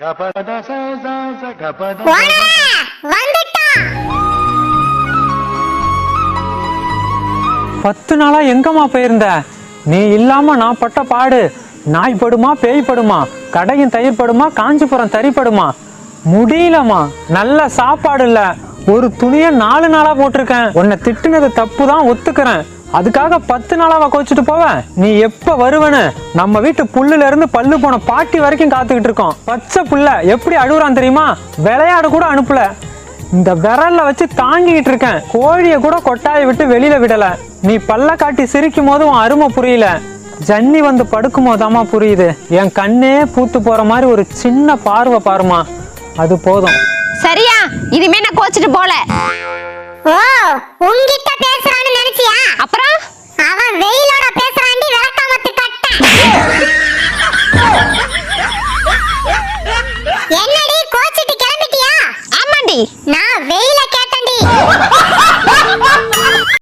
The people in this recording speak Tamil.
10 நாளா எங்கம்மா போயிருந்த? நீ இல்லாம நான் பட்ட பாடு. நாய் படுமா பேய் படுமா, கடையும் தயிர் படுமா, காஞ்சிபுரம் தறி படுமா. முடியலம்மா. நல்ல சாப்பாடு இல்ல, ஒரு துணிய 4 நாளா போட்டிருக்கேன். உன்னை திட்டுனது தப்பு தான், ஒத்துக்கிறேன். அதுக்காக 10 நாளாவா கோச்சிட்டு போவ? நீ எப்ப வருவனு நம்ம வீட்டு புல்லுல இருந்து பல்லு போன பாட்டி வரைக்கும் காத்துக்கிட்டு இருக்கோம். பச்சை புள்ள எப்படி அழுகுறான் தெரியுமா? விளையாட கூட அனுப்பல. இந்த விரல்ல வச்சு தாங்கிட்டு இருக்கேன். கோழிய கூட கொட்டாயை விட்டு வெளியில விடல. நீ பல்ல காட்டி சிரிக்கும் போது உன் அருமை புரியல. ஜன்னி வந்து படுக்கும் போதாமா புரியுது. என் கண்ணே பூத்து போற மாதிரி ஒரு சின்ன பார்வை பாருமா, அது போதும். சரியா? இதுமே நான் கோச்சிட்டு போல. ஓ, உன்கிட்ட பேசுறான்னு நினைச்சியா? அப்புறம் அவன் வெயிலோட பேசுறாண்டி, விளக்காமத்து கட்ட. என்னடி கோச்சிட்டு கிளம்பிட்டியா? ஆமாண்டி. நான் வெயில்